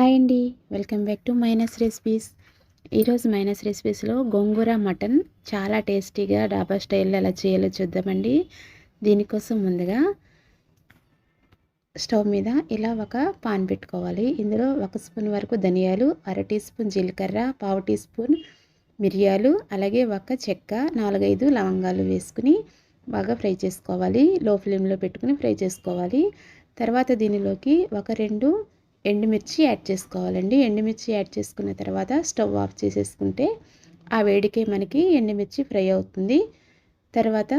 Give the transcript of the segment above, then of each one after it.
Hi అండి. Welcome back to minus recipes. ఈరోజు minus రెసిపీస్లో గోంగూర mutton చాలా టేస్టీగా డాబా స్టైల్లో ఎలా చేయాలో చూద్దామండి. దీనికోసం ముందుగా స్టవ్ మీద ఇలా ఒక పాన్ పెట్టుకోవాలి. ఇందులో 1 స్పూన్ వరకు ధనియాలు, అర టీ స్పూన్ జీలకర్ర, పావు టీ స్పూన్ మిరియాలు, అలాగే ఒక చెక్క, 4-5 లవంగాలు వేసుకుని బాగా ఫ్రై చేసుకోవాలి. లో ఫ్లేమ్లో పెట్టుకుని ఫ్రై చేసుకోవాలి. తర్వాత దీనిలోకి ఒక 2 ఎండుమిర్చి యాడ్ చేసుకోవాలండి. ఎండుమిర్చి యాడ్ చేసుకున్న తర్వాత స్టవ్ ఆఫ్ చేసేసుకుంటే ఆ వేడికే మనకి ఎండుమిర్చి ఫ్రై అవుతుంది. తర్వాత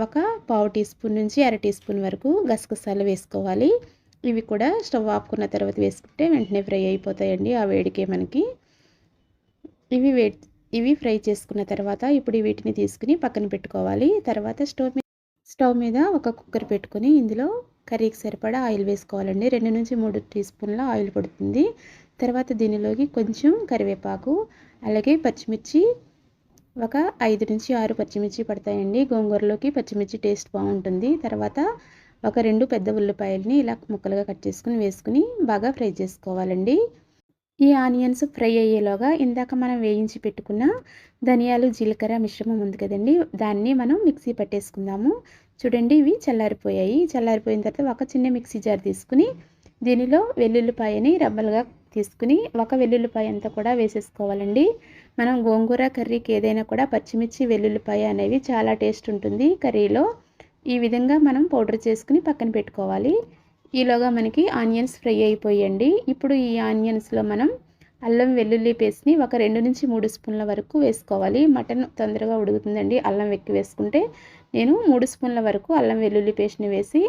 ఒక పావు టీ స్పూన్ నుంచి అర టీ స్పూన్ వరకు గసగసాలు వేసుకోవాలి. ఇవి కూడా స్టవ్ ఆపుకున్న తర్వాత వేసుకుంటే వెంటనే ఫ్రై అయిపోతాయండి ఆ వేడికే మనకి. ఇవి ఫ్రై చేసుకున్న తర్వాత ఇప్పుడు వీటిని తీసుకుని పక్కన పెట్టుకోవాలి. తర్వాత స్టవ్ మీద ఒక కుక్కర్ పెట్టుకొని ఇందులో కర్రీకి సరిపడా ఆయిల్ వేసుకోవాలండి. 2-3 టీ స్పూన్ల ఆయిల్ పడుతుంది. తర్వాత దీనిలోకి కొంచెం కరివేపాకు, అలాగే పచ్చిమిర్చి, ఒక 5-6 పచ్చిమిర్చి పడతాయండి. గోంగూరలోకి పచ్చిమిర్చి టేస్ట్ బాగుంటుంది. తర్వాత ఒక 2 పెద్ద ఉల్లిపాయలని ఇలా ముక్కలుగా కట్ చేసుకుని వేసుకుని బాగా ఫ్రై చేసుకోవాలండి. ఈ ఆనియన్స్ ఫ్రై అయ్యేలోగా ఇందాక మనం వేయించి పెట్టుకున్న ధనియాలు, జీలకర్ర మిశ్రమం ఉంది కదండి, దాన్ని మనం మిక్సీ పట్టేసుకుందాము. చూడండి, ఇవి చల్లారిపోయాయి. చల్లారిపోయిన తర్వాత ఒక చిన్న మిక్సీ జార్ తీసుకుని దీనిలో వెల్లుల్లిపాయని రబ్బలుగా తీసుకుని ఒక వెల్లుల్లిపాయ అంతా కూడా వేసేసుకోవాలండి. మనం గోంగూర కర్రీకి ఏదైనా కూడా పచ్చిమిర్చి, వెల్లుల్లిపాయ అనేవి చాలా టేస్ట్ ఉంటుంది కర్రీలో. ఈ విధంగా మనం పౌడర్ చేసుకుని పక్కన పెట్టుకోవాలి. ఈలోగా మనకి ఆనియన్స్ ఫ్రై అయిపోయండి. ఇప్పుడు ఈ ఆనియన్స్లో మనం అల్లం వెల్లుల్లి పేస్ట్ని ఒక 2-3 స్పూన్ల వరకు వేసుకోవాలి. మటన్ తొందరగా ఉడుకుతుందండి అల్లం ఎక్కువ వేసుకుంటే. నేను 3 స్పూన్ల వరకు అల్లం వెల్లుల్లి పేస్ట్ని వేసి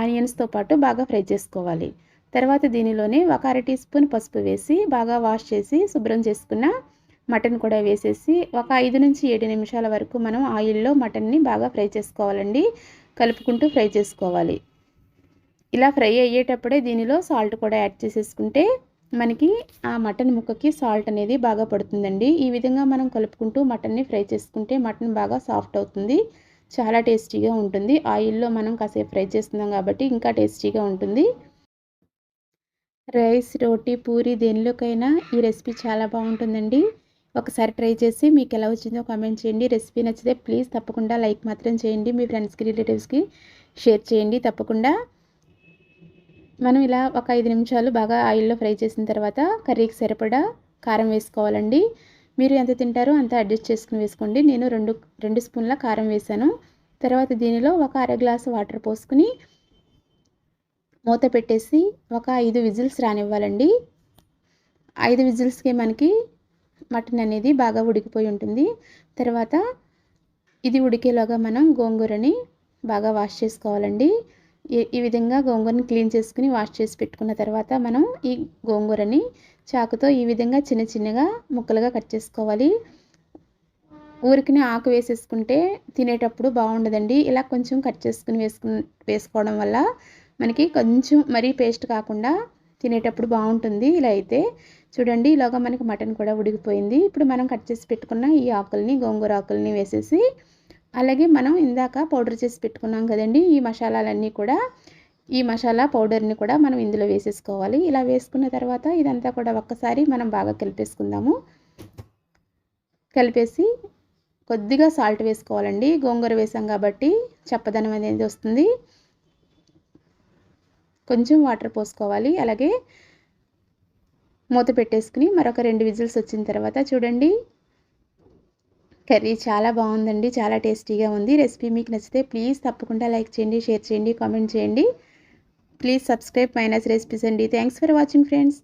ఆనియన్స్తో పాటు బాగా ఫ్రై చేసుకోవాలి. తర్వాత దీనిలోనే ఒక అర టీ స్పూన్ పసుపు వేసి బాగా వాష్ చేసి శుభ్రం చేసుకున్న మటన్ కూడా వేసేసి ఒక 5-7 నిమిషాల వరకు మనం ఆయిల్లో మటన్ని బాగా ఫ్రై చేసుకోవాలండి. కలుపుకుంటూ ఫ్రై చేసుకోవాలి. ఇలా ఫ్రై అయ్యేటప్పుడే దీనిలో సాల్ట్ కూడా యాడ్ చేసేసుకుంటే మనకి ఆ మటన్ ముక్కకి సాల్ట్ అనేది బాగా పడుతుందండి. ఈ విధంగా మనం కలుపుకుంటూ మటన్ని ఫ్రై చేసుకుంటే మటన్ బాగా సాఫ్ట్ అవుతుంది. చాలా టేస్టీగా ఉంటుంది. ఆయిల్లో మనం కాసేపు ఫ్రై చేస్తున్నాం కాబట్టి ఇంకా టేస్టీగా ఉంటుంది. రైస్, రోటీ, పూరి దేనిలోకైనా ఈ రెసిపీ చాలా బాగుంటుందండి. ఒకసారి ట్రై చేసి మీకు ఎలా వచ్చిందో కామెంట్ చేయండి. రెసిపీ నచ్చితే ప్లీజ్ తప్పకుండా లైక్ మాత్రం చేయండి. మీ ఫ్రెండ్స్కి, రిలేటివ్స్కి షేర్ చేయండి తప్పకుండా. మనం ఇలా ఒక 5 నిమిషాలు బాగా ఆయిల్లో ఫ్రై చేసిన తర్వాత కర్రీకి సరిపడా కారం వేసుకోవాలండి. మీరు ఎంత తింటారో అంత అడ్జస్ట్ చేసుకుని వేసుకోండి. నేను 2 స్పూన్ల కారం వేసాను. తర్వాత దీనిలో ఒక అర గ్లాసు వాటర్ పోసుకుని మూత పెట్టేసి ఒక 5 విజిల్స్ రానివ్వాలండి. 5 విజిల్స్కి మనకి మటన్ అనేది బాగా ఉడికిపోయి ఉంటుంది. తర్వాత ఇది ఉడికేలాగా మనం గోంగూరని బాగా వాష్ చేసుకోవాలండి. ఈ విధంగా గోంగూరని క్లీన్ చేసుకుని వాష్ చేసి పెట్టుకున్న తర్వాత మనం ఈ గోంగూరని చాకుతో ఈ విధంగా చిన్న చిన్నగా ముక్కలుగా కట్ చేసుకోవాలి. ఊరికినే ఆకు వేసేసుకుంటే తినేటప్పుడు బాగుండదండి. ఇలా కొంచెం కట్ చేసుకుని వేసుకోవడం వల్ల మనకి కొంచెం మరీ పేస్ట్ కాకుండా తినేటప్పుడు బాగుంటుంది. ఇలా అయితే చూడండి, ఇలాగా మనకి మటన్ కూడా ఉడికిపోయింది. ఇప్పుడు మనం కట్ చేసి పెట్టుకున్న ఈ ఆకుల్ని, గోంగూర ఆకుల్ని వేసేసి అలాగే మనం ఇందాక పౌడర్ చేసి పెట్టుకున్నాం కదండి, ఈ మసాలాలన్నీ కూడా, ఈ మసాలా పౌడర్ని కూడా మనం ఇందులో వేసేసుకోవాలి. ఇలా వేసుకున్న తర్వాత ఇదంతా కూడా ఒక్కసారి మనం బాగా కలిపేసుకుందాము. కలిపేసి కొద్దిగా సాల్ట్ వేసుకోవాలండి. గోంగూర వేసాం కాబట్టి చప్పదనం అనేది వస్తుంది. కొంచెం వాటర్ పోసుకోవాలి. అలాగే మూత పెట్టేసుకుని మరొక 2 విజిల్స్ వచ్చిన తర్వాత చూడండి, కర్రీ చాలా బాగుందండి. చాలా టేస్టీగా ఉంది. రెసిపీ మీకు నచ్చితే ప్లీజ్ తప్పకుండా లైక్ చేయండి, షేర్ చేయండి, కామెంట్ చేయండి. ప్లీజ్ సబ్స్క్రైబ్ మైనస్ రెసిపీస్ అండి. Thanks for watching friends.